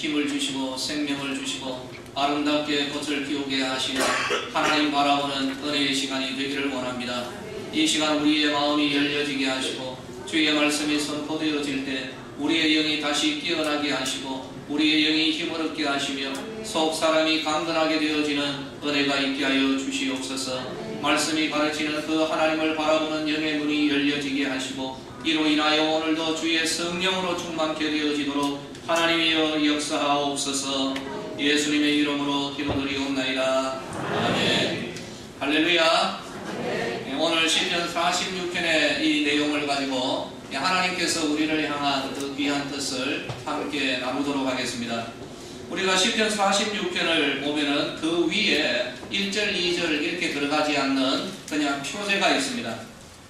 힘을 주시고 생명을 주시고 아름답게 꽃을 피우게 하시는 하나님 바라보는 은혜의 시간이 되기를 원합니다. 이 시간 우리의 마음이 열려지게 하시고 주의 말씀이 선포되어질 때 우리의 영이 다시 깨어나게 하시고 우리의 영이 힘을 얻게 하시며 속 사람이 강건하게 되어지는 은혜가 있게 하여 주시옵소서. 말씀이 가르치는 그 하나님을 바라보는 영의 눈이 열려지게 하시고 이로 인하여 오늘도 주의 성령으로 충만케 되어지도록 하나님이여 역사하옵소서. 예수님의 이름으로 기도드리옵나이다. 아멘. 할렐루야. 오늘 시편 46편의 이 내용을 가지고 하나님께서 우리를 향한 그 귀한 뜻을 함께 나누도록 하겠습니다. 우리가 시편 46편을 보면은 그 위에 1절, 2절 이렇게 들어가지 않는 그냥 표제가 있습니다.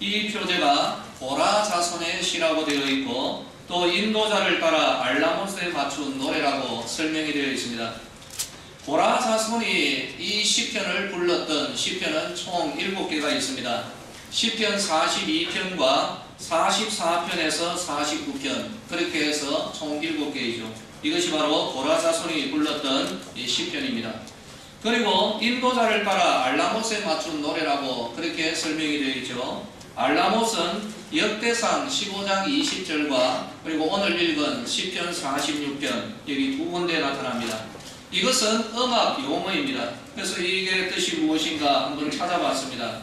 이 표제가 고라 자손의 시라고 되어 있고 또 인도자를 따라 알라못에 맞춘 노래라고 설명이 되어 있습니다. 고라 자손이 이 시편을 불렀던 시편은 총 7개가 있습니다. 시편 42편과 44편에서 49편 그렇게 해서 총 7개이죠. 이것이 바로 고라 자손이 불렀던 이 시편입니다. 그리고 인도자를 따라 알라못에 맞춘 노래라고 그렇게 설명이 되어 있죠. 알라못은 역대상 15장 20절과 그리고 오늘 읽은 시편 46편 여기 두 군데에 나타납니다. 이것은 음악 용어입니다. 그래서 이게 뜻이 무엇인가 한번 찾아봤습니다.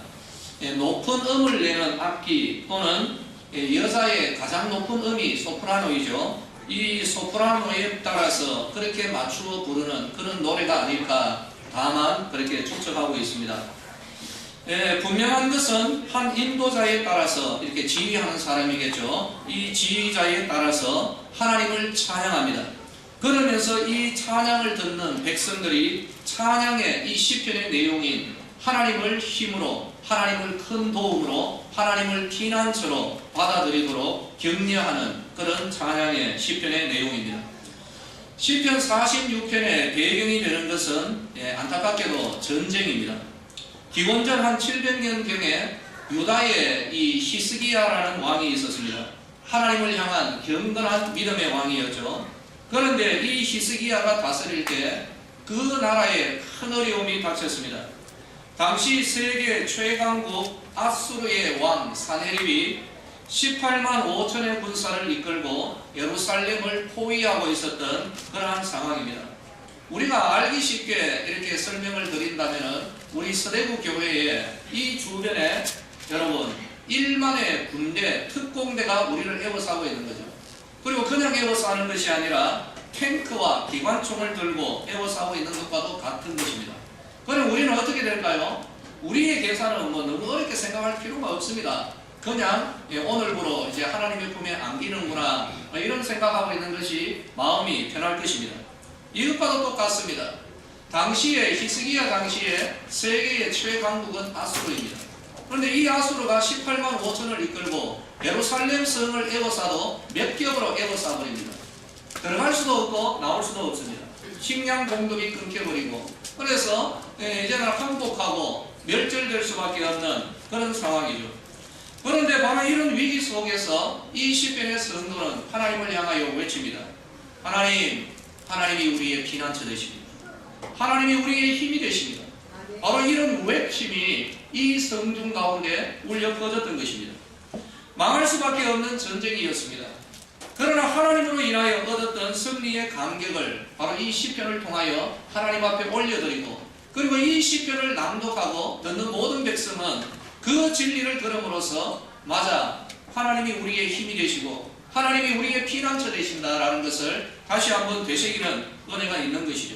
높은 음을 내는 악기 또는 여자의 가장 높은 음이 소프라노이죠. 이 소프라노에 따라서 그렇게 맞추어 부르는 그런 노래가 아닐까 다만 그렇게 추측하고 있습니다. 분명한 것은 한 인도자에 따라서 이렇게 지휘하는 사람이겠죠. 이 지휘자에 따라서 하나님을 찬양합니다. 그러면서 이 찬양을 듣는 백성들이 찬양의 이 시편의 내용인 하나님을 힘으로 하나님을 큰 도움으로 하나님을 피난처로 받아들이도록 격려하는 그런 찬양의 시편의 내용입니다. 시편 46편의 배경이 되는 것은 안타깝게도 전쟁입니다. 기원전 한 700년경에 유다에 이 히스기야라는 왕이 있었습니다. 하나님을 향한 경건한 믿음의 왕이었죠. 그런데 이 히스기야가 다스릴 때 그 나라에 큰 어려움이 닥쳤습니다. 당시 세계 최강국 아수르의 왕 사네립이 18만 5천의 군사를 이끌고 예루살렘을 포위하고 있었던 그러한 상황입니다. 우리가 알기 쉽게 이렇게 설명을 드린다면 우리 서대구 교회에 이 주변에 여러분 1만의 군대, 특공대가 우리를 에워싸고 있는 거죠. 그리고 그냥 에워싸는 것이 아니라 탱크와 기관총을 들고 에워싸고 있는 것과도 같은 것입니다. 그럼 우리는 어떻게 될까요? 우리의 계산은 너무 어렵게 생각할 필요가 없습니다. 그냥 오늘부로 이제 하나님의 품에 안기는구나 이런 생각하고 있는 것이 마음이 편할 것입니다. 이것과도 똑같습니다. 당시에 히스기야 당시에 세계의 최강국은 아수르입니다. 그런데 이 아수르가 18만 5천을 이끌고 예루살렘 성을 에워싸도 몇 겹으로 에워싸버립니다. 들어갈 수도 없고 나올 수도 없습니다. 식량 공급이 끊겨버리고 그래서 이제는 항복하고 멸절될 수밖에 없는 그런 상황이죠. 그런데 바로 이런 위기 속에서 이 시편의 성도는 하나님을 향하여 외칩니다. 하나님이 우리의 피난처 되십니다. 하나님이 우리의 힘이 되십니다. 바로 이런 외침이 이 성중 가운데 울려 퍼졌던 것입니다. 망할 수밖에 없는 전쟁이었습니다. 그러나 하나님으로 인하여 얻었던 승리의 감격을 바로 이 시편을 통하여 하나님 앞에 올려드리고 그리고 이 시편을 낭독하고 듣는 모든 백성은 그 진리를 들음으로써 맞아 하나님이 우리의 힘이 되시고 하나님이 우리의 피난처 되신다라는 것을 다시 한번 되새기는 은혜가 있는 것이죠.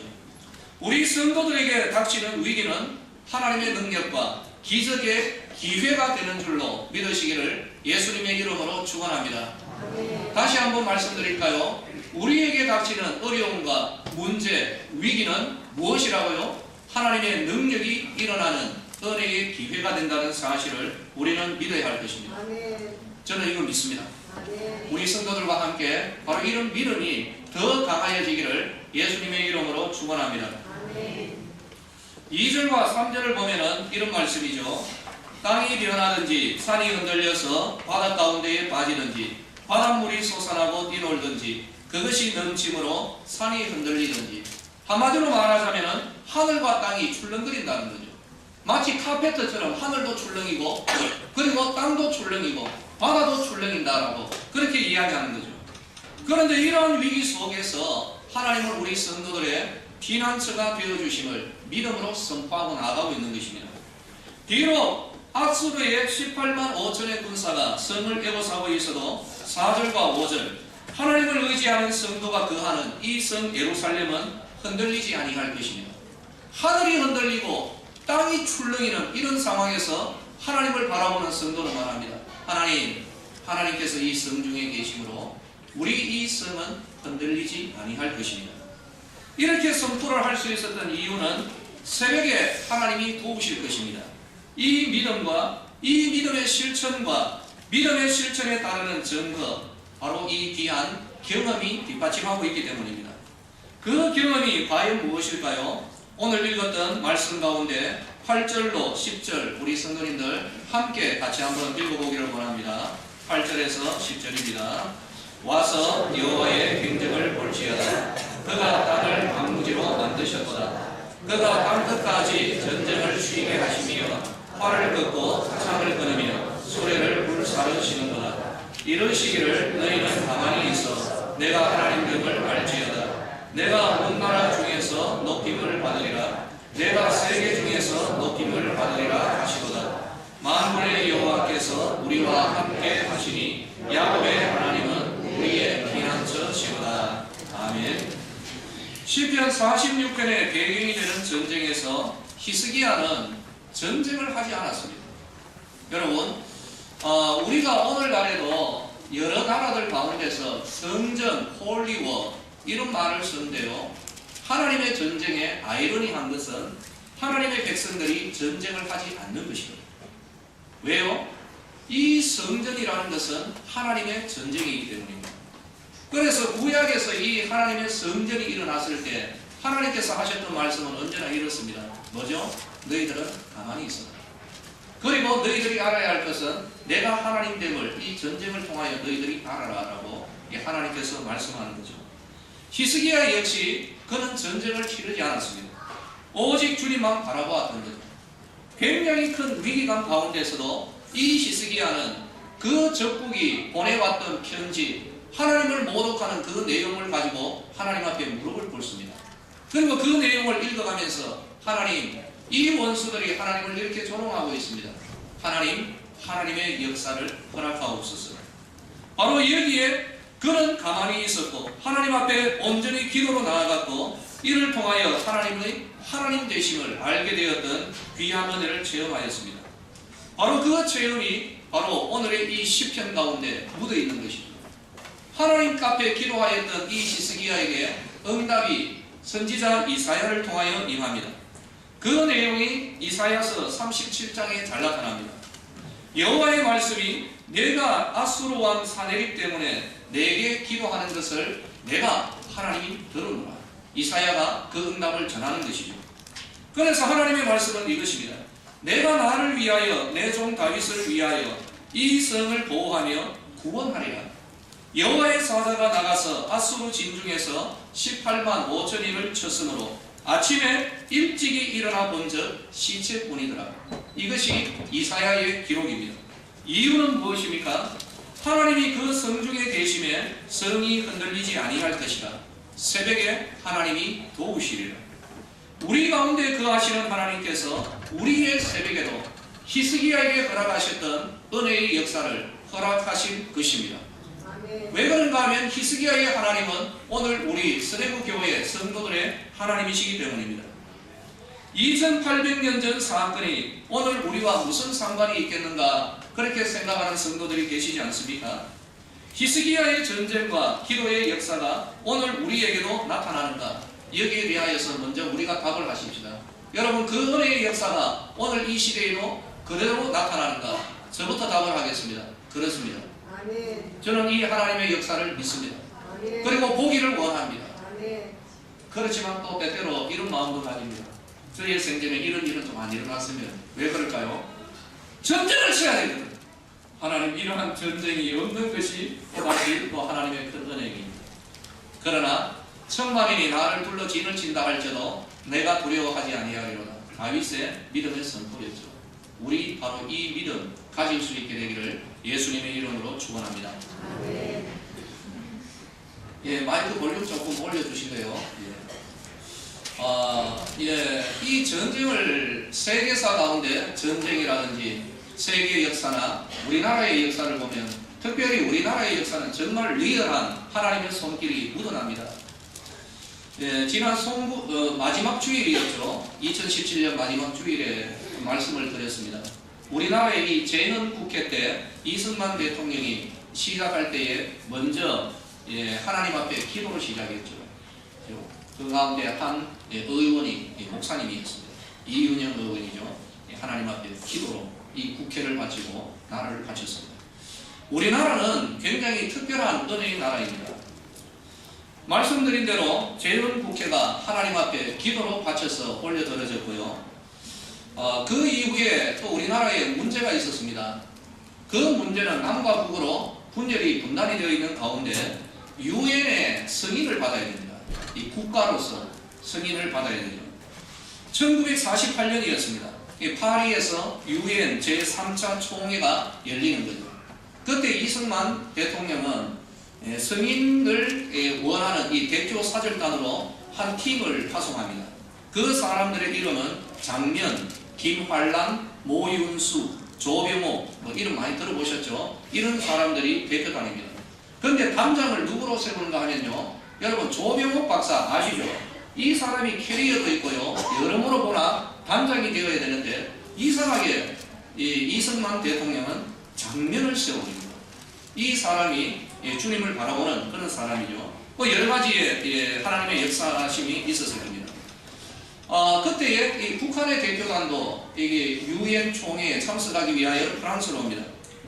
우리 성도들에게 닥치는 위기는 하나님의 능력과 기적의 기회가 되는 줄로 믿으시기를 예수님의 이름으로 축원합니다. 다시 한번 말씀드릴까요? 우리에게 닥치는 어려움과 문제, 위기는 무엇이라고요? 하나님의 능력이 일어나는 은혜의 기회가 된다는 사실을 우리는 믿어야 할 것입니다. 저는 이걸 믿습니다. 우리 성도들과 함께 바로 이런 믿음이 더 강하여지기를 예수님의 이름으로 축원합니다. 2절과 3절을 보면은 이런 말씀이죠. 땅이 변하든지 산이 흔들려서 바닷 가운데에 빠지든지 바닷물이 솟아나고 뛰놀든지 그것이 넘침으로 산이 흔들리든지, 한마디로 말하자면 하늘과 땅이 출렁거린다는 거죠. 마치 카페트처럼 하늘도 출렁이고 그리고 땅도 출렁이고 바다도 출렁인다라고 그렇게 이야기하는 거죠. 그런데 이러한 위기 속에서 하나님은 우리 성도들의 피난처가 되어주심을 믿음으로 선포하고 나가고 있는 것입니다. 비록 아수르의 18만 5천의 군사가 성을 에워싸고 있어도 4절과 5절 하나님을 의지하는 성도가 거하는 이 성 예루살렘은 흔들리지 아니할 것입니다. 하늘이 흔들리고 땅이 출렁이는 이런 상황에서 하나님을 바라보는 성도는 말합니다. 하나님께서 이 성 중에 계심으로 우리 이 성은 흔들리지 아니할 것입니다. 이렇게 선포를 할 수 있었던 이유는 새벽에 하나님이 도우실 것입니다. 이 믿음과 이 믿음의 실천과 믿음의 실천에 따르는 증거, 바로 이 귀한 경험이 뒷받침하고 있기 때문입니다. 그 경험이 과연 무엇일까요? 오늘 읽었던 말씀 가운데 8절로 10절 우리 성도님들 함께 같이 한번 읽어보기를 원합니다. 8절에서 10절입니다. 와서 여호와의 행적을 볼지어다. 그가 땅을 방무지로 만드셨도다. 그가 땅 끝까지 전쟁을 쉬게 하시며 활을 꺾고 창을 끊으며 수레를 불사르시는구나. 이러시기를 너희는 가만히 있어 내가 하나님됨을 알지어다. 내가 온 나라 중에서 높임을 받으리라. 내가 세계 중에서 높임을 받으리라 하시도다. 만군의 여호와께서 우리와 함께 하시니 야곱의 하나님은 우리의 피난처시로다. 아멘. 시편 46편의 배경이 되는 전쟁에서 히스기야는 전쟁을 하지 않았습니다. 여러분, 우리가 오늘날에도 여러 나라들 가운데서 성전, 홀리워 이런 말을 쓰는데요. 하나님의 전쟁에 아이러니한 것은 하나님의 백성들이 전쟁을 하지 않는 것입니다. 왜요? 이 성전이라는 것은 하나님의 전쟁이기 때문입니다. 그래서 구약에서 이 하나님의 성전이 일어났을 때 하나님께서 하셨던 말씀은 언제나 이렇습니다. 뭐죠? 너희들은 가만히 있어라. 그리고 너희들이 알아야 할 것은 내가 하나님됨을 이 전쟁을 통하여 너희들이 알아라라고 하나님께서 말씀하는 거죠. 히스기야 역시 그는 전쟁을 치르지 않았습니다. 오직 주님만 바라보았던 거죠. 굉장히 큰 위기감 가운데서도 이 히스기야는 그 적국이 보내왔던 편지, 하나님을 모독하는 그 내용을 가지고 하나님 앞에 무릎을 꿇습니다. 그리고 그 내용을 읽어가면서 하나님, 이 원수들이 하나님을 이렇게 조롱하고 있습니다. 하나님의 역사를 허락하옵소서. 바로 여기에 그는 가만히 있었고 하나님 앞에 온전히 기도로 나아갔고 이를 통하여 하나님의 하나님 되심을 알게 되었던 귀한 은혜를 체험하였습니다. 바로 그 체험이 바로 오늘의 이 시편 가운데 묻어 있는 것입니다. 하나님 앞에 기도하였던 이 히스기야에게 응답이 선지자 이사야를 통하여 임합니다. 그 내용이 이사야서 37장에 잘 나타납니다. 여호와의 말씀이 내가 아수르 왕 사네립 때문에 내게 기도하는 것을 내가 하나님이 들었노라. 이사야가 그 응답을 전하는 것이죠. 그래서 하나님의 말씀은 이것입니다. 내가 나를 위하여 내 종 다윗을 위하여 이 성을 보호하며 구원하리라. 여호와의 사자가 나가서 아수르 진중에서 18만 5천인을 쳤으므로 아침에 일찍이 일어나 본즉 시체뿐이더라. 이것이 이사야의 기록입니다. 이유는 무엇입니까? 하나님이 그 성중에 계심에 성이 흔들리지 아니할 것이라. 새벽에 하나님이 도우시리라. 우리 가운데 거하시는 하나님께서 우리의 새벽에도 히스기야에게 허락하셨던 은혜의 역사를 허락하실 것입니다. 왜 그런가 하면 히스기야의 하나님은 오늘 우리 스레브 교회 성도들의 하나님이시기 때문입니다. 2800년 전 사건이 오늘 우리와 무슨 상관이 있겠는가 그렇게 생각하는 성도들이 계시지 않습니까? 히스기야의 전쟁과 기도의 역사가 오늘 우리에게도 나타나는가? 여기에 대하여서 먼저 우리가 답을 하십시다. 여러분, 그 은혜의 역사가 오늘 이 시대에도 그대로 나타나는가? 저부터 답을 하겠습니다. 그렇습니다. 아멘. 저는 이 하나님의 역사를 믿습니다. 아멘. 그리고 보기를 원합니다. 아멘. 그렇지만 또 때때로 이런 마음도 가집니다. 저희의 생전에 이런 일은 좀 안 일어났으면 왜 그럴까요? 전쟁을 쳐야 되거든. 하나님, 이러한 전쟁이 없는 것이 또 하나님의 큰 은혜입니다. 그러나 천만인이 나를 둘러 진을 친다 할지라도 내가 두려워하지 아니하리로다. 다윗의 믿음의 선포였죠. 우리 바로 이 믿음 가질 수 있게 되기를 예수님의 이름으로 축원합니다. 예, 마이크 볼륨 조금 올려주시고요. 이 전쟁을 세계사 가운데 전쟁이라든지 세계 역사나 우리나라의 역사를 보면 특별히 우리나라의 역사는 정말 리얼한 하나님의 손길이 묻어납니다. 예, 지난 마지막 주일이었죠. 2017년 마지막 주일에 말씀을 드렸습니다. 우리나라의 이 재헌 국회 때 이승만 대통령이 시작할 때에 먼저 하나님 앞에 기도를 시작했죠. 그 가운데 한 의원이 목사님이었습니다. 이윤영 의원이죠. 하나님 앞에 기도로 이 국회를 바치고 나라를 바쳤습니다. 우리나라는 굉장히 특별한 은혜의 나라입니다. 말씀드린 대로 재헌 국회가 하나님 앞에 기도로 바쳐서 올려드려졌고요. 그 이후에 또 우리나라에 문제가 있었습니다. 그 문제는 남과 북으로 분단이 되어 있는 가운데 유엔의 승인을 받아야 됩니다. 이 국가로서 승인을 받아야 되죠. 1948년이었습니다. 파리에서 유엔 제3차 총회가 열리는 거죠. 그때 이승만 대통령은 승인을 원하는 이 대표 사절단으로 한 팀을 파송합니다. 그 사람들의 이름은 장면, 김환란, 모윤수, 조병호, 이름 많이 들어보셨죠? 이런 사람들이 대표단입니다. 그런데 단장을 누구로 세우는가 하면요, 여러분 조병호 박사 아시죠? 이 사람이 캐리어도 있고요, 여러모로 보나 단장이 되어야 되는데 이상하게 이승만 대통령은 장면을 세웁니다. 이 사람이 주님을 바라보는 그런 사람이죠. 여러 가지의 하나님의 역사심이 있었을 겁니다. 그때에 이 북한의 대표단도 이게 유엔 총회에 참석하기 위하여 프랑스로 옵니다.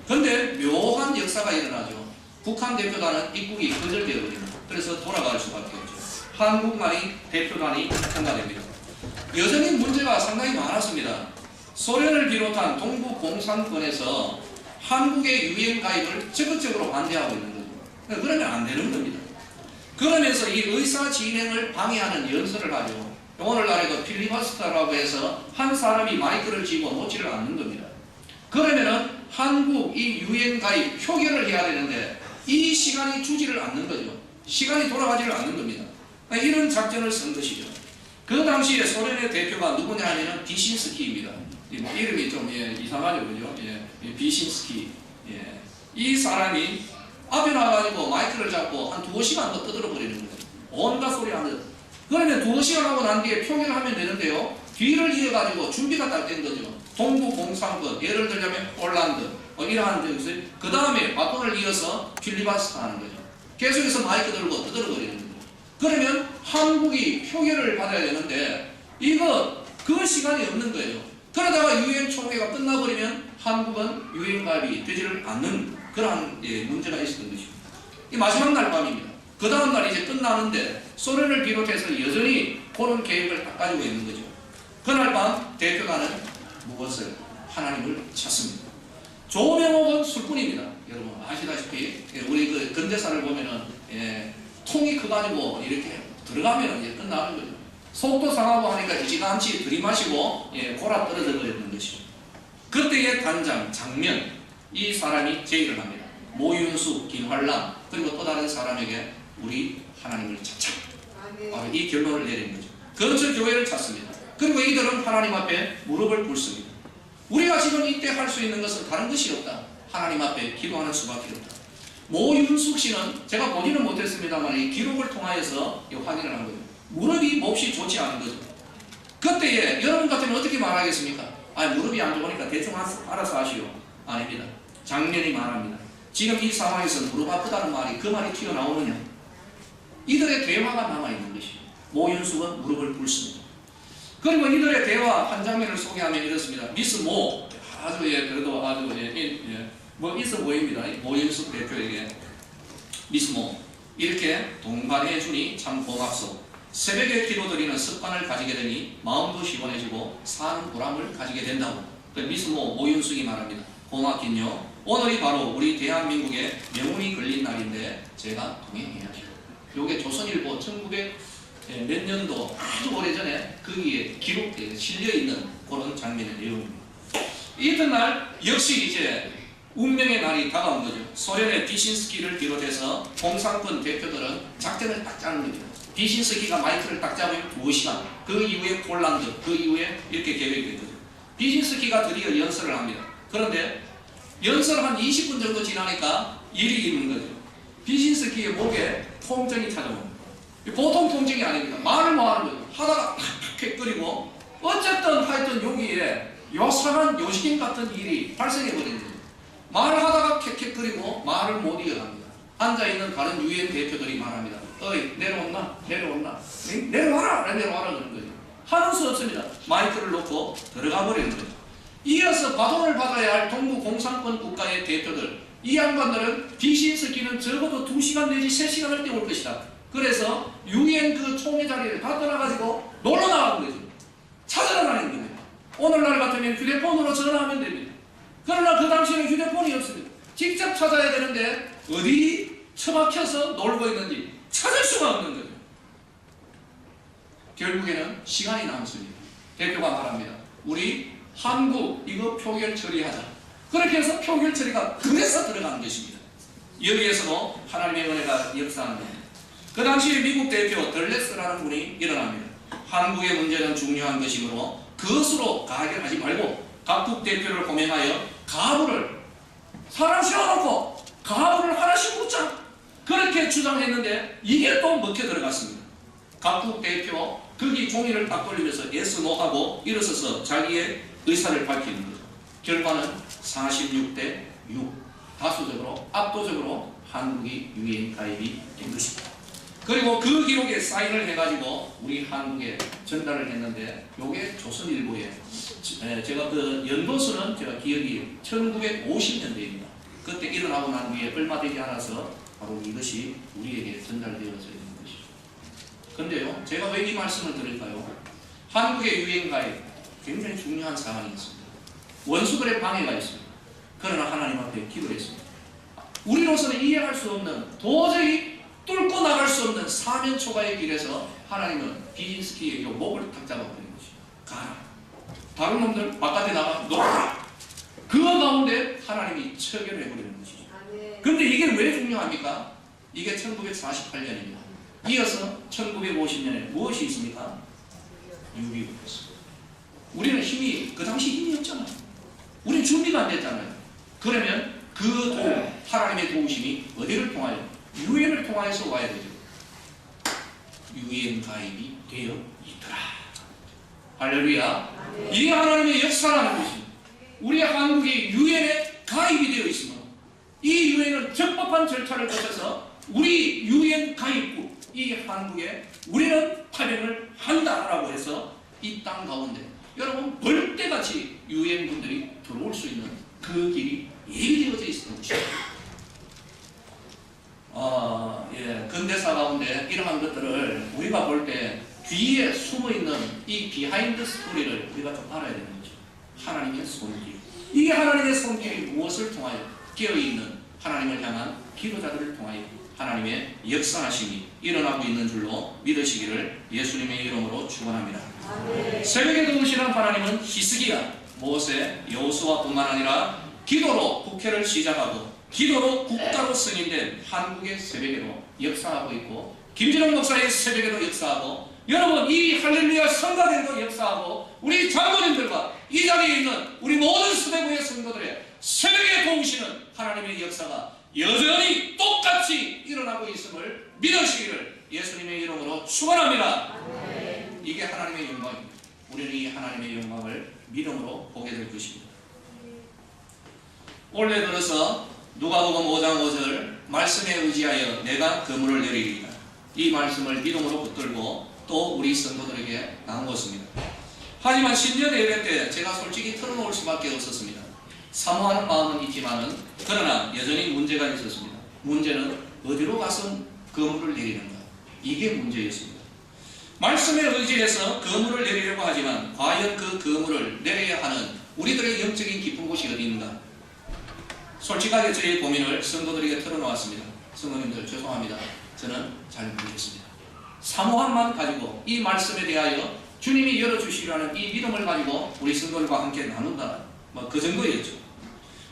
그런데 묘한 역사가 일어나죠. 북한 대표단은 입국이 거절되어버립니다. 그래서 돌아갈 수밖에 없죠. 한국만이 대표단이 통과됩니다. 여전히 문제가 상당히 많았습니다. 소련을 비롯한 동북 공산권에서 한국의 유엔 가입을 적극적으로 반대하고 있는 거죠. 그러면 안 되는 겁니다. 그러면서 이 의사 진행을 방해하는 연설을 하죠. 오늘날에도 필리버스터라고 해서 한 사람이 마이크를 쥐고 놓지를 않는 겁니다. 그러면은 한국 이 유엔 가입 표결을 해야 되는데 이 시간이 주지를 않는 거죠. 시간이 돌아가지를 않는 겁니다. 이런 작전을 쓴 것이죠. 그 당시에 소련의 대표가 누구냐 하면은 비신스키입니다. 이름이 좀 이상하죠, 그죠? 비신스키. 이 사람이 앞에 나와가지고 마이크를 잡고 한 2시간 더 떠들어 버리는 거예요. 온갖 소리 하면서. 그러면 2시간 하고 난 뒤에 표결을 하면 되는데요. 뒤를 이어가지고 준비가 딱 된 거죠. 동북 공산권, 예를 들자면 폴란드, 이러한 데서 그 다음에 바톤을 이어서 필리버스터 하는 거죠. 계속해서 마이크 들고 떠들어 버리는 거죠. 그러면 한국이 표결을 받아야 되는데 그 시간이 없는 거예요. 그러다가 유엔 총회가 끝나버리면 한국은 유엔 가입이 되지를 않는 그러한 문제가 있었던 것이죠. 이 마지막 날 밤입니다. 그 다음 날 이제 끝나는데 소련을 비롯해서 여전히 그런 계획을 딱 가지고 있는 거죠. 그날 밤 대표단은 무엇을? 하나님을 찾습니다. 조병옥은 술꾼입니다. 여러분 아시다시피 우리 그 근대사를 보면은 통이 커가지고 이렇게 들어가면 이제 끝나는 거죠. 속도 상하고 하니까 일찌감치 들이마시고 골아 떨어져 버렸는 것이죠. 그때의 단장 장면 이 사람이 제의를 합니다. 모윤수, 김환란 그리고 또 다른 사람에게 우리 하나님을 찾자. 바로 이 결론을 내린 거죠. 근처 교회를 찾습니다. 그리고 이들은 하나님 앞에 무릎을 꿇습니다. 우리가 지금 이때 할 수 있는 것은 다른 것이 없다. 하나님 앞에 기도하는 수밖에 없다. 모윤숙 씨는 제가 보지는 못했습니다만 이 기록을 통하여서 확인을 한 거예요. 무릎이 몹시 좋지 않은 거죠. 그때에 여러분 같으면 어떻게 말하겠습니까? 무릎이 안 좋으니까 대충 알아서 하시오. 아닙니다. 장면이 말합니다. 지금 이 상황에서 무릎 아프다는 말이 그 말이 튀어나오느냐? 이들의 대화가 남아있는 것이죠. 모윤숙은 무릎을 꿇습니다. 그리고 이들의 대화 한 장면을 소개하면 이렇습니다. 미스 모 아주 그래도 아주 뭐 있어 보입니다. 모윤숙 대표에게 미스 모 이렇게 동반해 주니 참 고맙소. 새벽에 기도드리는 습관을 가지게 되니 마음도 시원해지고 사는 보람을 가지게 된다고. 미스 모윤숙이 말합니다. 고맙긴요. 오늘이 바로 우리 대한민국의 명운이 걸린 날인데 제가 동행해야죠. 요게 조선일보 1900 몇 년도 아주 오래전에 거기에 기록되어 실려있는 그런 장면의 내용입니다. 이튿날 역시 이제 운명의 날이 다가온 거죠. 소련의 비신스키를 비롯해서 공산권 대표들은 작전을 딱 짜는 겁니다. 비신스키가 마이크를 딱 잡으면 2시간, 그 이후에 폴란드, 그 이후에 이렇게 계획이 된 거죠. 비신스키가 드디어 연설을 합니다. 그런데 연설 한 20분 정도 지나니까 일이 있는 거죠. 비신스키의 목에 통증이 찾아옵니다. 보통 통증이 아닙니다. 말을 뭐 하는 거죠. 하다가 탁 끓이고 어쨌든 하여튼 여기에 요상한 요식인 같은 일이 발생해버린 거죠. 말을 하다가 캑캑거리고 말을 못 이어갑니다. 앉아있는 다른 유엔 대표들이 말합니다. 어이 내려온나? 내려온나? 내려와라! 내려와라 그러는 거죠. 하는 수 없습니다. 마이크를 놓고 들어가 버리는 거죠. 이어서 바톤을 받아야 할 동부 공산권 국가의 대표들, 이 양반들은 비신스키는 적어도 2시간 내지 3시간을 때울 것이다. 그래서 유엔 그 총회 자리를 다 떠나가지고 놀러 나가는 거죠. 찾으러 다니는 겁니다. 오늘날 같으면 휴대폰으로 전화하면 됩니다. 그러나 그 당시에는 휴대폰이 없습니다. 직접 찾아야 되는데 어디 처박혀서 놀고 있는지 찾을 수가 없는 거죠. 결국에는 시간이 남습니다. 대표가 말합니다. 우리 한국 이거 표결 처리하자. 그렇게 해서 표결 처리가 그래서 들어간 것입니다. 여기에서도 하나님의 은혜가 역사하는 겁니다. 그 당시 미국 대표 덜렉스라는 분이 일어납니다. 한국의 문제는 중요한 것이므로 그것으로 가결하지 말고 각국 대표를 호명하여 가부를 사람 세워놓고 가부를 하나씩 묻자. 그렇게 주장했는데 이게 또 먹혀 들어갔습니다. 각국 대표 거기 종이를 딱 돌리면서 yes, no 하고 일어서서 자기의 의사를 밝히는 거죠. 결과는 46대 6 다수적으로 압도적으로 한국이 유엔 가입이 된 것입니다. 그리고 그 기록에 사인을 해가지고 우리 한국에 전달을 했는데 요게 조선일보에 제가 그 연도수는 제가 기억이 1950년대입니다. 그때 일어나고 난 후에 얼마 되지 않아서 바로 이것이 우리에게 전달되어져 있는 것이죠. 근데요, 제가 왜 이 말씀을 드릴까요? 한국의 유엔 가입 굉장히 중요한 사안이 있습니다. 원수들의 방해가 있습니다. 그러나 하나님 앞에 기도했습니다. 우리로서는 이해할 수 없는 도저히 뚫고 나갈 수 없는 사면 초과의 길에서 하나님은 비진스키의 목을 탁 잡아버린 것이죠. 가라. 다른 놈들 바깥에 나가 놀아라. 그 가운데 하나님이 처결해버리는 것이죠. 그런데 이게 왜 중요합니까? 이게 1948년입니다. 이어서 1950년에 무엇이 있습니까? 6.25 있습니다. 우리는 힘이 그 당시 힘이 없잖아요. 우리는 준비가 안 됐잖아요. 그러면 그 도움, 하나님의 도우심이 어디를 통하여? 유엔을 통하여서 와야 되죠. 유엔 가입이 되어 있더라. 할렐루야. 이게 하나님의 역사라는 것입니다. 우리 한국이 유엔에 가입이 되어 있습니다. 이 유엔은 적법한 절차를 거쳐서 우리 유엔 가입국 이 한국에 우리는 파병을 한다라고 해서 이 땅 가운데 여러분 벌떼같이 유엔 분들이 들어올 수 있는 그 길이 예비되어져 있는 것입니다. 근대사 가운데 이러한 것들을 우리가 볼 때 뒤에 숨어있는 이 비하인드 스토리를 우리가 좀 알아야 되는 거죠. 하나님의 손길. 이게 하나님의 손길이 무엇을 통하여 깨어있는 하나님을 향한 기도자들을 통하여 하나님의 역사하심이 일어나고 있는 줄로 믿으시기를 예수님의 이름으로 축원합니다. 새벽에 도우시는 하나님은 히스기야, 모세, 여호수아뿐만 아니라 기도로 국회를 시작하고 기도로 국가로 승인된 한국의 새벽에도 역사하고 있고 김진영 목사의 새벽에도 역사하고 여러분 이 할렐루야 성가대도 역사하고 우리 장로님들과 이 자리에 있는 우리 모든 수배부의 성도들의 새벽에 도우시는 하나님의 역사가 여전히 똑같이 일어나고 있음을 믿으시기를 예수님의 이름으로 축원합니다. 이게 하나님의 영광입니다. 우리는 이 하나님의 영광을 믿음으로 보게 될 것입니다. 올해 들어서 누가복음 5장 5절 말씀에 의지하여 내가 그물을 내리리이다. 이 말씀을 믿음으로 붙들고 또 우리 성도들에게 나누었습니다. 하지만 신년 예배 때 제가 솔직히 털어놓을 수밖에 없었습니다. 사모하는 마음은 있지만은 그러나 여전히 문제가 있었습니다. 문제는 어디로 가서 그물을 내리는가? 이게 문제였습니다. 말씀에 의지해서 그물을 내리려고 하지만 과연 그 그물을 내려야 하는 우리들의 영적인 깊은 곳이 어디인가? 솔직하게 저희 고민을 성도들에게 털어놓았습니다. 성도님들 죄송합니다. 저는 잘 모르겠습니다. 사모함만 가지고 이 말씀에 대하여 주님이 열어주시라는 이 믿음을 가지고 우리 성도들과 함께 나눈다. 그 정도였죠.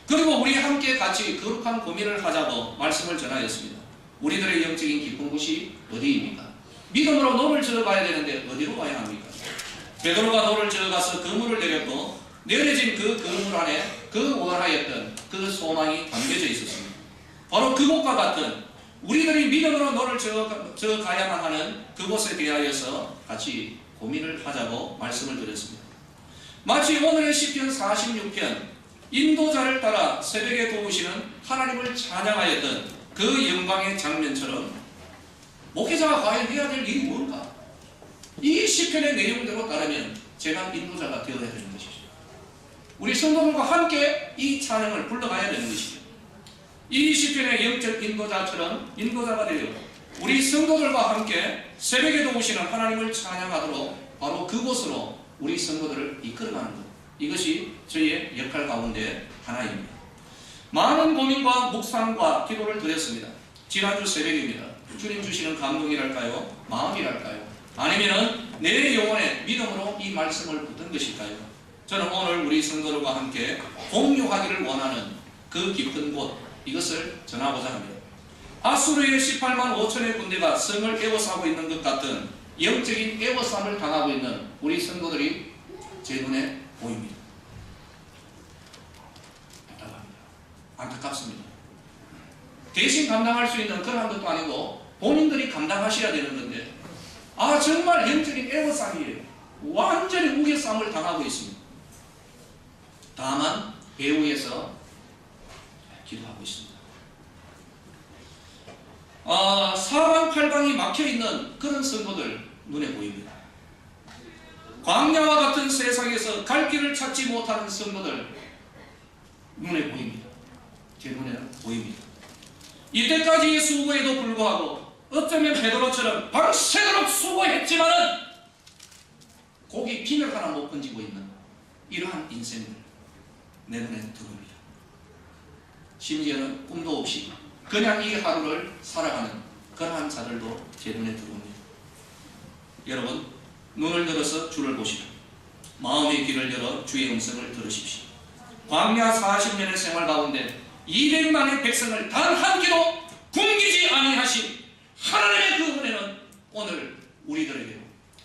그리고 우리 함께 같이 거룩한 고민을 하자고 말씀을 전하였습니다. 우리들의 영적인 깊은 곳이 어디입니까? 믿음으로 노를 저어가야 되는데 어디로 가야 합니까? 베드로가 노를 저어가서 그물을 내렸고 내려진 그 그물 안에 그 원하였던 그 소망이 담겨져 있었습니다. 바로 그곳과 같은 우리들이 믿음으로 노를 저어가야만 하는 그곳에 대하여서 같이 고민을 하자고 말씀을 드렸습니다. 마치 오늘의 시편 46편 인도자를 따라 새벽에 도우시는 하나님을 찬양하였던 그 영광의 장면처럼 목회자가 과연 해야 될 일이 뭘까? 이 시편의 내용대로 따르면 제가 인도자가 되어야 되는 것이죠. 우리 성도들과 함께 이 찬양을 불러가야 되는 것이죠. 이 시편의 영적 인도자처럼 인도자가 되어 우리 성도들과 함께 새벽에 도우시는 하나님을 찬양하도록 바로 그곳으로 우리 성도들을 이끌어가는 것, 이것이 저희의 역할 가운데 하나입니다. 많은 고민과 묵상과 기도를 드렸습니다. 지난주 새벽입니다. 주님 주시는 감동이랄까요? 마음이랄까요? 아니면은 내 영혼에 믿음으로 이 말씀을 붙은 것일까요? 저는 오늘 우리 성도들과 함께 공유하기를 원하는 그 깊은 곳, 이것을 전하고자 합니다. 아수르의 18만 5천의 군대가 성을 에워싸고 있는 것 같은 영적인 에워싸움을 당하고 있는 우리 성도들이 제 눈에 보입니다. 안타깝습니다. 대신 감당할 수 있는 그런 것도 아니고 본인들이 감당하셔야 되는 건데 정말 영적인 에워싸움이에요. 완전히 무게싸움을 당하고 있습니다. 다만 배후에서 기도하고 있습니다. 사방팔방이 막혀있는 그런 성도들 눈에 보입니다. 광야와 같은 세상에서 갈 길을 찾지 못하는 성도들 눈에 보입니다. 제 눈에는 보입니다. 이때까지의 수고에도 불구하고 어쩌면 베드로처럼 밤새도록 수고했지만은 고기 비늘 하나 못 건지고 있는 이러한 인생들 내 눈에 들어옵니다. 심지어는 꿈도 없이 그냥 이 하루를 살아가는 그러한 자들도 제 눈에 들어옵니다. 여러분, 눈을 들어서 주를 보시고 마음의 귀를 열어 주의 음성을 들으십시오. 광야 40년의 생활 가운데 200만의 백성을 단 한 끼도 굶기지 아니하신 하나님의 그 은혜는 오늘 우리들에게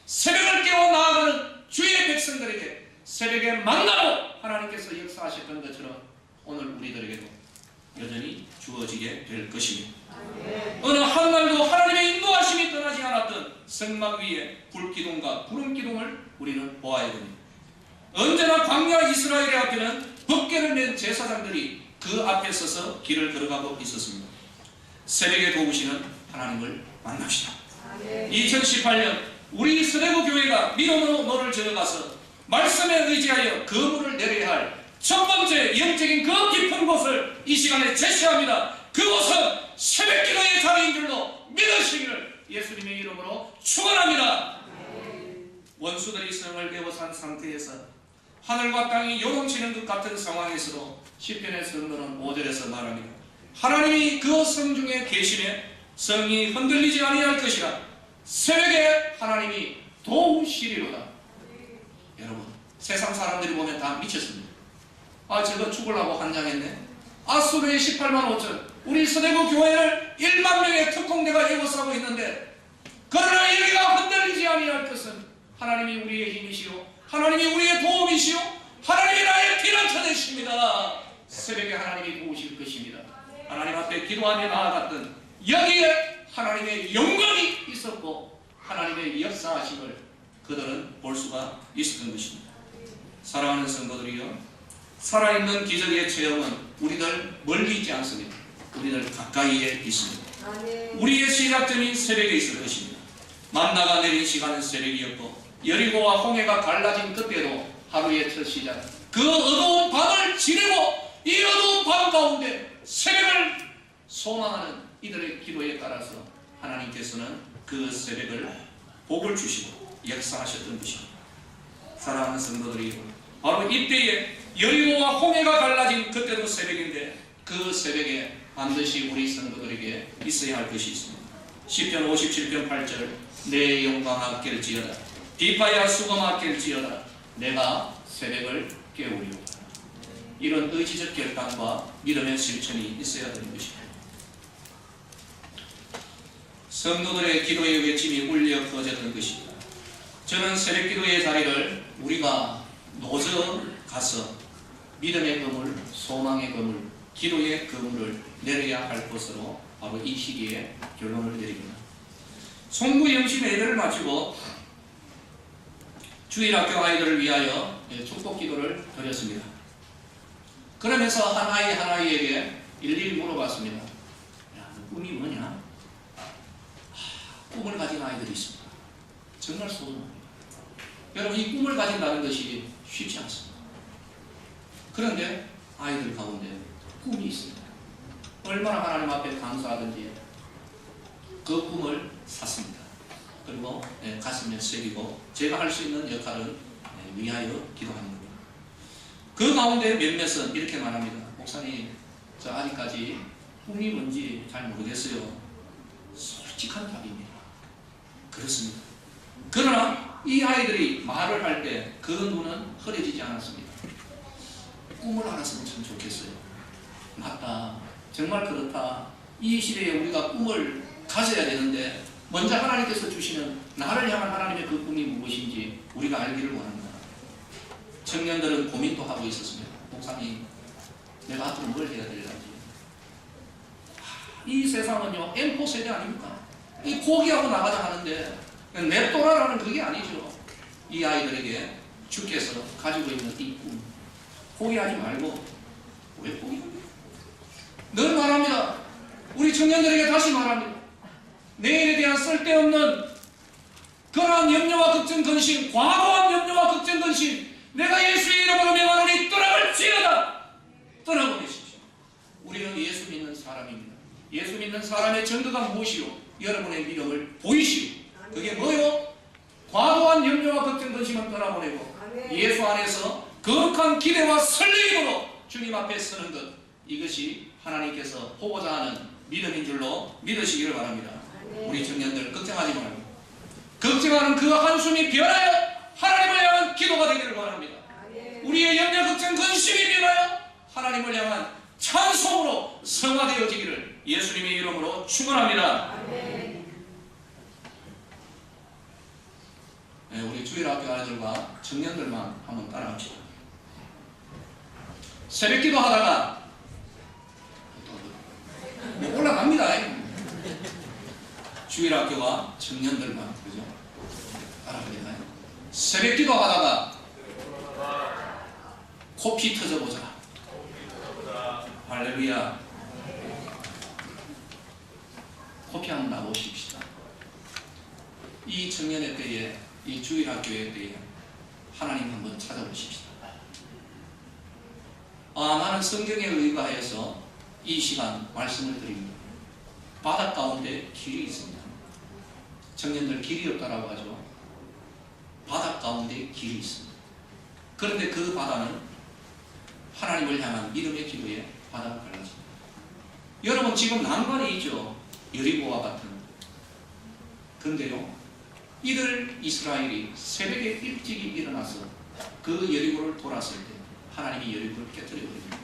새벽을 깨워 나아가는 주의 백성들에게 새벽에 만나고 하나님께서 역사하셨던 것처럼 오늘 우리들에게도 여전히 주어지게 될 것입니다. 어느 한날도 하나님의 인도하심이 떠나지 않았던 성막 위에 불기둥과 구름기둥을 우리는 보아야 됩니다. 언제나 광야 이스라엘의 앞에는 법궤를 낸 제사장들이 그 앞에 서서 길을 걸어가고 있었습니다. 새벽에 도우시는 하나님을 만납시다. 2018년 우리 스레브 교회가 믿음으로 노를 저어가서 말씀에 의지하여 거물을 내려야 할 첫 번째 영적인 그 깊은 곳을 이 시간에 제시합니다. 그곳은 새벽 기도의 자리인 줄로 믿으시기를 예수님의 이름으로 축원합니다. 원수들이 성을 에워싼 상태에서 하늘과 땅이 요동치는 것 같은 상황에서도 시편의 성도는 5절에서 말합니다. 하나님이 그 성중에 계시매 성이 흔들리지 아니할 것이라. 새벽에 하나님이 도우시리로다. 여러분, 세상 사람들이 보면 다 미쳤습니다. 저거 죽으려고 환장했네. 아수르의 18만 5천, 우리 스데브 교회를 1만 명의 특공대가 에워싸고 있는데, 그러나 여기가 흔들리지 아니할 것은 하나님이 우리의 힘이시오, 하나님이 우리의 도움이시오, 하나님이 나의 피난처 되십니다. 새벽에 하나님이 도우실 것입니다. 하나님 앞에 기도하며 나아갔던 여기에 하나님의 영광이 있었고 하나님의 역사하심을 그들은 볼 수가 있었던 것입니다. 사랑하는 성도들이여, 살아있는 기적의 체험은 우리들 멀리 있지 않습니다. 우리들 가까이에 있습니다. 우리의 시작점인 새벽에 있을 것입니다. 만나가 내린 시간은 새벽이었고 여리고와 홍해가 갈라진 그때도 하루의 첫 시작, 그 어두운 밤을 지내고 이 어두운 밤 가운데 새벽을 소망하는 이들의 기도에 따라서 하나님께서는 그 새벽을 복을 주시고 역사하셨던 것입니다. 사랑하는 성도들이, 바로 이때에 여리고와 홍해가 갈라진 그때도 새벽인데 그 새벽에 반드시 우리 성도들에게 있어야 할 것이 있습니다. 시편 57편 8절 내 영광 아낄지어다 비파야 수금 아낄지어다 내가 새벽을 깨우리오다. 이런 의지적 결단과 믿음의 실천이 있어야 되는 것입니다. 성도들의 기도의 외침이 울려 퍼졌던 것입니다. 저는 새벽 기도의 자리를 우리가 노저 가서 믿음의 그물, 소망의 그물, 기도의 그물을 내려야 할 것으로 바로 이 시기에 결론을 내립니다. 송구 영신 예배를 마치고 주일학교 아이들을 위하여 축복 기도를 드렸습니다. 그러면서 한 아이 한 아이에게 일일이 물어봤습니다. 야, 너 꿈이 뭐냐? 꿈을 가진 아이들이 있습니다. 정말 소중합니다. 여러분, 이 꿈을 가진다는 것이 쉽지 않습니다. 그런데 아이들 가운데 꿈이 있습니다. 얼마나 하나님 앞에 감사하든지 그 꿈을 샀습니다. 그리고 가슴에 새기고 제가 할 수 있는 역할을 위하여 기도하는 겁니다. 그 가운데 몇몇은 이렇게 말합니다. 목사님, 저 아직까지 꿈이 뭔지 잘 모르겠어요. 솔직한 답입니다. 그렇습니다. 그러나 이 아이들이 말을 할 때 그 눈은 흐려지지 않았습니다. 꿈을 알았으면 참 좋겠어요. 맞다. 정말 그렇다. 이 시대에 우리가 꿈을 가져야 되는데 먼저 하나님께서 주시는 나를 향한 하나님의 그 꿈이 무엇인지 우리가 알기를 원합니다. 청년들은 고민도 하고 있었습니다. 목사님, 내가 앞으로 뭘 해야 될지. 이 세상은요, M4 세대 아닙니까? 이 포기하고 나가자 하는데 냅둬라라는 그게 아니죠. 이 아이들에게 주께서 가지고 있는 이 꿈 포기하지 말고. 왜 포기합니까? 늘 말합니다. 우리 청년들에게 다시 말합니다. 내일에 대한 쓸데없는 그러한 염려와 걱정 근심, 과도한 염려와 걱정 근심, 내가 예수의 이름으로 명하노니 떠나갈지어다. 떠나보내십시오. 우리는 예수 믿는 사람입니다. 예수 믿는 사람의 증거가 무엇이요? 여러분의 믿음을 보이시오. 그게 뭐요? 과도한 염려와 걱정 근심은 떠나보내고 예수 안에서 거룩한 기대와 설레임으로 주님 앞에 서는 것, 이것이 하나님께서 보고자 하는 믿음인 줄로 믿으시기를 바랍니다. 우리 청년들 걱정하지 말고 걱정하는 그 한숨이 변하여 하나님을 향한 기도가 되기를 바랍니다. 우리의 염려 걱정 근심이 변하여 하나님을 향한 찬송으로 성화되어지기를 예수님의 이름으로 축원합니다. 네, 우리 주일학교 아이들과 청년들만 한번 따라합시다. 새벽기도 하다가 올라갑니다. 주일학교와 청년들만, 그죠? 따라합니다. 새벽기도 하다가 코피 터져보자. 할렐루야. 코피 한번 나보십시다. 이 청년의 때에, 이 주일학교의 때에 하나님 한번 찾아보십시다. 나는 성경에 의거하여서 이 시간 말씀을 드립니다. 바다 가운데 길이 있습니다. 청년들 길이 없다라고 하죠. 바다 가운데 길이 있습니다. 그런데 그 바다는 하나님을 향한 믿음의 기도에 바다가 갈라집니다. 여러분, 지금 난관이 있죠. 여리고와 같은. 그런데요, 이들 이스라엘이 새벽에 일찍이 일어나서 그 여리고를 돌았을 때 하나님이 여리고를 깨뜨려 버립니다.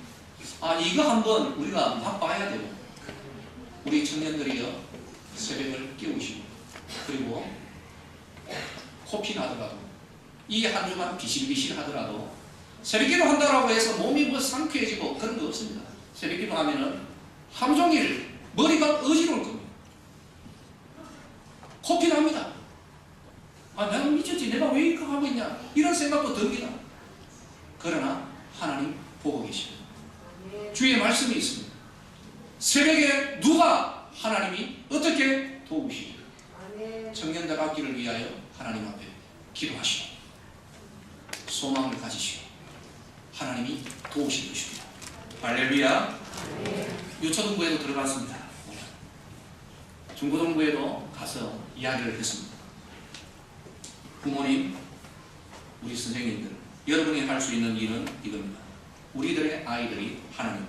이거 한번 우리가 맛봐야 돼요. 우리 청년들이요, 새벽을 깨우시고, 그리고 코피 나더라도, 이 한 주간 비실비실 하더라도, 새벽기도 한다고 해서 몸이 뭐 상쾌해지고 그런 거 없습니다. 새벽기도 하면은 하루 종일 머리가 어지러울 겁니다. 코피 납니다. 내가 미쳤지. 내가 왜 이렇게 하고 있냐. 이런 생각도 듭니다. 그러나 하나님 보고 계십니다. 주의 말씀이 있습니다. 새벽에 누가 하나님이 어떻게 도우시죠? 청년들 앞길을 위하여 하나님 앞에 기도하시고 소망을 가지시고 하나님이 도우실 것입니다. 할렐루야. 유초등부에도 들어갔습니다. 중고등부에도 가서 이야기를 했습니다. 부모님, 우리 선생님들, 여러분이 할 수 있는 일은 이겁니다. 우리들의 아이들이 하나님,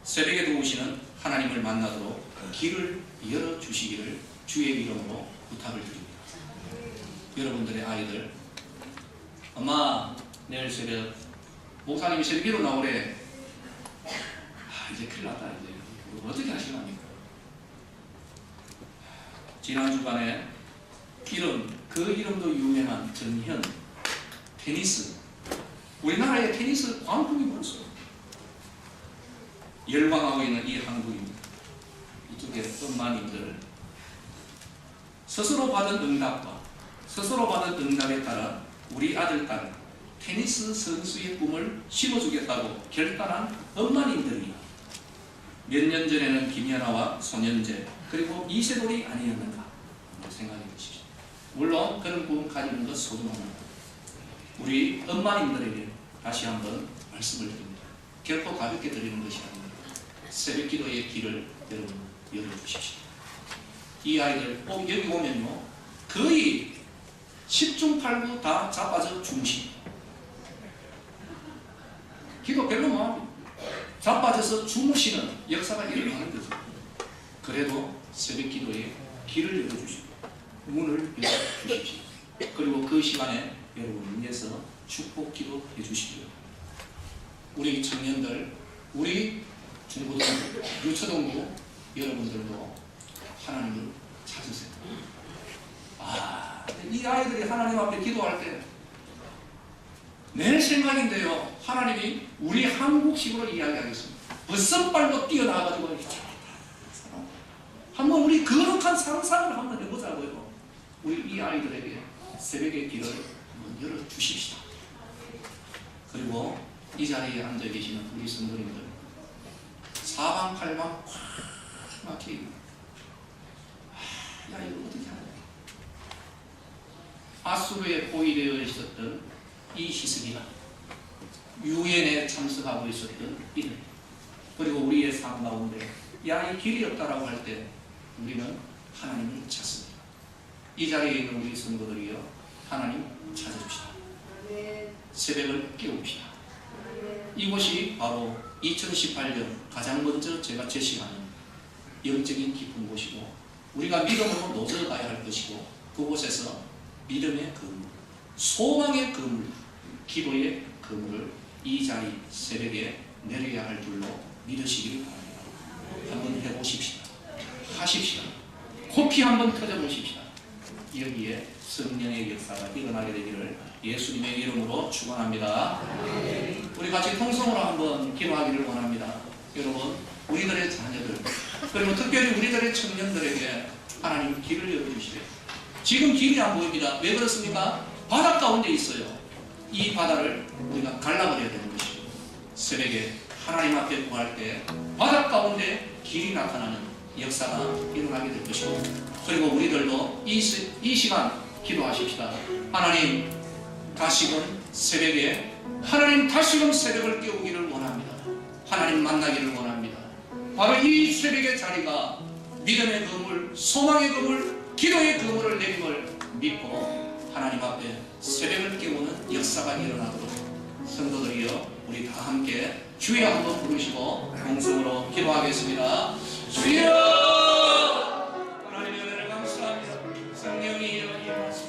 새벽에 도우시는 하나님을 만나도록 길을 열어주시기를 주의 이름으로 부탁을 드립니다. 여러분들의 아이들, 엄마 내일 새벽 목사님이 새벽으로 나오래. 이제 큰일 났다. 이제 어떻게 하시랍니까? 지난 주간에 그 이름도 유명한 전현 테니스, 우리나라의 테니스 왕국이 벌써 열광하고 있는 이 한국입니다. 이쪽에 엄마님들 스스로 받은 응답과 스스로 받은 응답에 따라 우리 아들, 딸 테니스 선수의 꿈을 심어주겠다고 결단한 엄마님들이 몇 년 전에는 김연아와 손현재 그리고 이세돌이 아니었는가 생각해 보십시오. 물론 그런 꿈 가지는 것 소중합니다. 우리 엄마님들에게 다시 한번 말씀을 드립니다. 결코 가볍게 드리는 것이 아닙니다. 새벽 기도의 길을 여러분 열어주십시오. 이 아이들 여기 보면요, 거의 10중 8구 다 자빠져 중심. 기도 별로 못합니다. 자빠져서 주무시는 역사가 일어나는 거죠. 그래도 새벽 기도에 길을 열어주시고 문을 열어주십시오. 그리고 그 시간에 여러분 위해서 축복 기도 해주시고요. 우리 청년들, 우리 중고등부, 유초등부 여러분들도 하나님을 찾으세요. 이 아이들이 하나님 앞에 기도할 때 내 생각인데요, 하나님이 우리 한국식으로 이야기하겠습니다. 버선발로 뛰어나가지고 한번 우리 거룩한 상상을 한번 해보자고요. 우리 이 아이들에게 새벽의 길을 한번 열어주십시다. 그리고 이 자리에 앉아 계시는 우리 성도님들, 사방팔방 꽉 막히고 야 이거 어떻게 하냐. 아수르에 포위되어 있었던 이 희석이가 유엔에 참석하고 있었던 이들, 그리고 우리의 삶 가운데 야 이 길이 없다라고 할 때 우리는 하나님을 찾습니다. 이 자리에 있는 우리 성도들이여 하나님 찾아줍시다. 새벽을 깨웁시다. 이곳이 바로 2018년 가장 먼저 제가 제시하는 영적인 깊은 곳이고 우리가 믿음으로 노져가야 할 것이고 그곳에서 믿음의 건물, 소망의 건물, 기도의 건물을 이 자리 새벽에 내려야 할 줄로 믿으시길 바랍니다. 한번 해보십시다. 하십시다. 코피 한번 터져보십시다. 여기에 성령의 역사가 일어나게 되기를 예수님의 이름으로 축원합니다. 우리 같이 통성으로 한번 기도하기를 원합니다. 여러분, 우리들의 자녀들 그리고 특별히 우리들의 청년들에게 하나님 길을 열어주시래요. 지금 길이 안 보입니다. 왜 그렇습니까? 바다 가운데 있어요. 이 바다를 우리가 갈라버려야 되는 것이죠. 새벽에 하나님 앞에 구할 때 바다 가운데 길이 나타나는 역사가 일어나게 될 것이고 그리고 우리들도 이 시간 기도하십시다. 하나님 다시금 새벽에 하나님 다시금 새벽을 깨우기를 원합니다. 하나님 만나기를 원합니다. 바로 이 새벽의 자리가 믿음의 그물, 소망의 그물, 기도의 그물을 내림을 믿고 하나님 앞에 새벽을 깨우는 역사가 일어나도록 성도들이여 우리 다 함께 주여 한번 부르시고 동성으로 기도하겠습니다. 주여! 하나님의 은혜를 감사합니다. 성령이여 임하소서.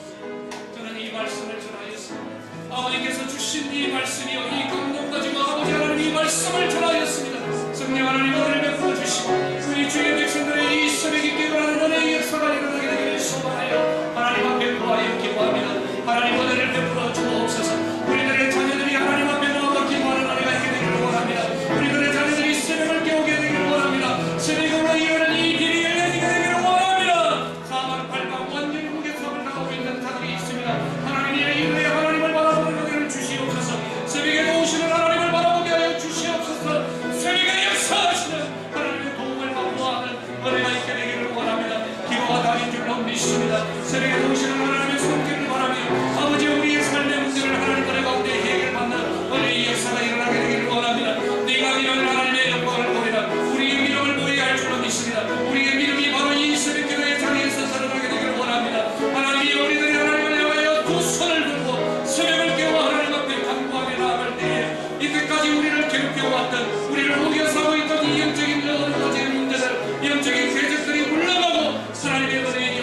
저는 이 말씀을 전하였습니다. 아버지께서 주신 이 말씀이요 이 감동 가지고 아버지 하나님 이 말씀을 전하였습니다. 성령 하나님 은혜를 베풀어 주시고 우리 주의 백성들의 이 새벽에 깨어나는 은혜의 역사가 일어나게 되기를 소망하여 하나님 앞에 구하여 기도합니다. 하나님 은혜를 베풀어 주옵소서. 우리들의 자녀들이 하나님 앞에 나와 기도하는 은혜가 있게 되기를 원합니다. 우리들의 자녀들이 새벽을 깨우게 되기를 원합니다. 새벽으로 이어는 이 길이 열리게 되기를 원합니다. 사방팔방 완전히 무게감을 나오고 있는 자들이 있습니다. 하나님의 이름에 하나님을 바라보는 은혜를 주시옵소서. 새벽에 오시는 하나님을 바라보게 하여 주시옵소서. 새벽에 역사하시는 하나님의 도움을 받고하는 은혜가 있게 되기를 원합니다. 기도가 다닌 줄로 믿습니다. 새벽에 오시는 하나님의 손길을 바라며 아버지 우리의 삶의 문제를 하나님 은혜 가운데 해결받는 은혜의 역사가 일어나게 되기를 원합니다. 네가 이런 하나님의 영광을 보리라. 우리의 믿음을 보여야 할 줄로 믿습니다. 우리의 믿음이 바로 이 새벽 기도의 자리에서 살아나게 되기를 원합니다. 하나님이 우리들이 하나님을 향하여 두 손을 들고 새벽을 깨워 하나님 앞에 간구하며 나아갈 때에 이때까지 우리를 괴롭혀왔던 우리를 우겨서고 있던 이 영적인 어려워지는 문제들 영적인 궤적들이 물러가고 하나님의 은혜의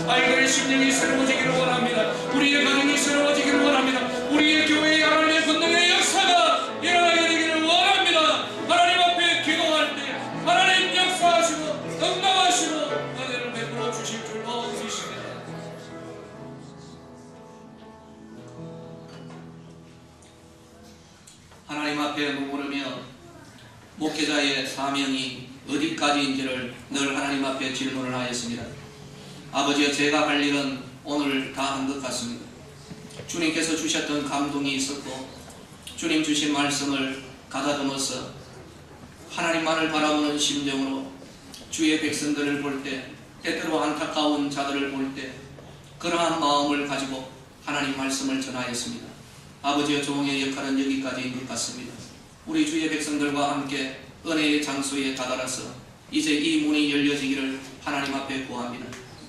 아이들의 심령이 새로워지기를 원합니다. 우리의 가정이 새로워지기를 원합니다. 우리의 교회의 하나님의 권능의 역사가 일어나게 되기를 원합니다. 하나님 앞에 기도할 때 하나님 역사하시고 응답하시고 은혜를 베풀어 주실 줄로 믿습니다. 하나님 앞에 머무르며 목회자의 사명이 어디까지인지를 늘 하나님 앞에 질문을 하였습니다. 아버지여, 제가 할 일은 오늘 다 한 것 같습니다. 주님께서 주셨던 감동이 있었고 주님 주신 말씀을 가다듬어서 하나님만을 바라보는 심정으로 주의 백성들을 볼 때, 때때로 안타까운 자들을 볼 때 그러한 마음을 가지고 하나님 말씀을 전하였습니다. 아버지여, 종의 역할은 여기까지인 것 같습니다. 우리 주의 백성들과 함께 은혜의 장소에 다다라서 이제 이 문이 열려지기를 하나님 앞에 구합니다.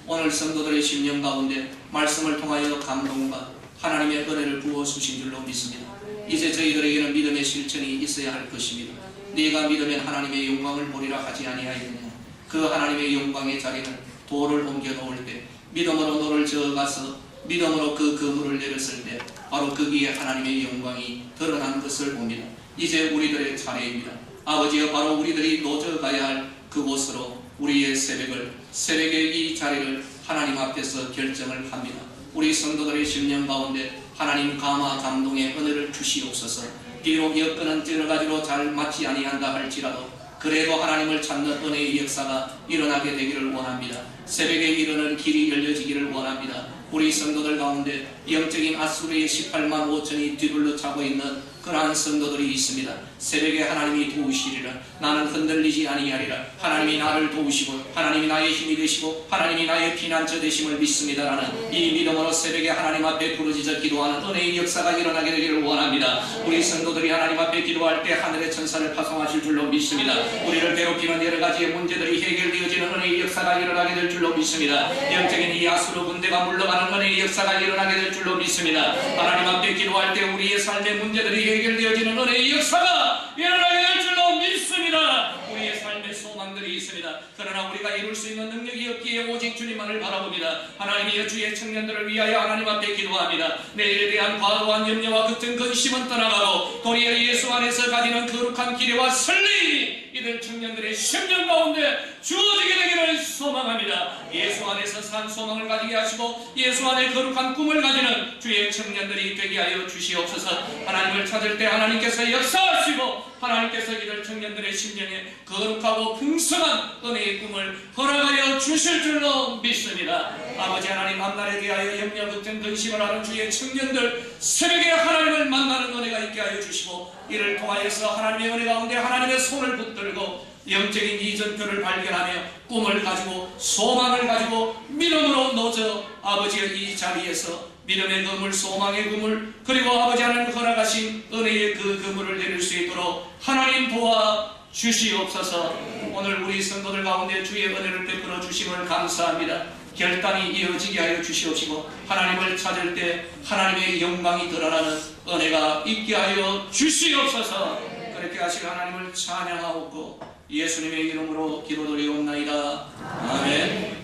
오늘 성도들의 심령 가운데 말씀을 통하여 감동과 하나님의 은혜를 부어주신 줄로 믿습니다. 이제 저희들에게는 믿음의 실천이 있어야 할 것입니다. 네가 믿으면 하나님의 영광을 보리라 하지 아니하였느냐. 그 하나님의 영광의 자리는 돌을 옮겨 놓을 때, 믿음으로 돌을 저어가서 믿음으로 그 그물을 내렸을 때 바로 거기에 하나님의 영광이 드러난 것을 봅니다. 이제 우리들의 차례입니다. 아버지여, 바로 우리들이 노져가야 할 그곳으로 우리의 새벽의 이 자리를 하나님 앞에서 결정을 합니다. 우리 성도들의 심령 가운데 하나님 감화 감동의 은혜를 주시옵소서. 비록 여건은 여러 가지로 잘 맞지 아니한다 할지라도 그래도 하나님을 찾는 은혜의 역사가 일어나게 되기를 원합니다. 새벽에 이르는 길이 열려지기를 원합니다. 우리 성도들 가운데 영적인 앗수르의 18만 5천이 뒤둘러 차고 있는 그러한 성도들이 있습니다. 새벽에 하나님이 도우시리라. 나는 흔들리지 아니하리라. 하나님이 나를 도우시고 하나님이 나의 힘이 되시고 하나님이 나의 피난처 되심을 믿습니다라는 이 믿음으로 새벽에 하나님 앞에 부르짖어 기도하는 은혜의 역사가 일어나게 되기를 원합니다. 우리 성도들이 하나님 앞에 기도할 때 하늘의 천사를 파송하실 줄로 믿습니다. 우리를 괴롭히는 여러 가지의 문제들이 해결되어지는 은혜의 역사가 일어나게 될 줄로 믿습니다. 영적인 이 아수르 군대가 물러가는 은혜의 역사가 일어나게 될 줄로 믿습니다. 하나님 앞에 기도할 때 우리의 삶의 문제들이 해결되어지는 은혜의 역사가 일어나게 될 줄로 믿습니다. 우리의 삶의 소망들이 있습니다. 그러나 우리가 이룰 수 있는 능력이 없기에 오직 주님만을 바라봅니다. 하나님이여, 주의 청년들을 위하여 하나님 앞에 기도합니다. 내일에 대한 과도한 염려와 걱정 근심은 떠나가고 도리어 예수 안에서 가지는 거룩한 기대와 설레임이 이들 청년들의 심령 가운데 주어지게 되기를 소망합니다. 예수 안에서 산 소망을 가지게 하시고 예수 안에 거룩한 꿈을 가지는 주의 청년들이 되게 하여 주시옵소서. 하나님을 찾을 때 하나님께서 역사하시고 하나님께서 이들 청년들의 심령에 거룩하고 풍성한 은혜의 꿈을 허락하여 주실 줄로 믿습니다. 아버지 하나님, 앞날에 대하여 염려 걱정 근심을 하는 주의 청년들 새벽에 하나님을 만나는 은혜가 있게 하여 주시고 이를 통하여서 하나님의 은혜 가운데 하나님의 손을 붙들고 영적인 이전표를 발견하며 꿈을 가지고 소망을 가지고 믿음으로 노저 아버지의 이 자리에서 믿음의 그물, 소망의 그물, 그리고 아버지 하나님 허락하신 은혜의 그 그물을 내릴 수 있도록 하나님 도와 주시옵소서. 오늘 우리 성도들 가운데 주의 은혜를 베풀어 주심을 감사합니다. 결단이 이어지게 하여 주시옵시고 하나님을 찾을 때 하나님의 영광이 드러나는 은혜가 있게 하여 주시옵소서. 그렇게 하실 하나님을 찬양하옵고 예수님의 이름으로 기도드리옵나이다. 아멘.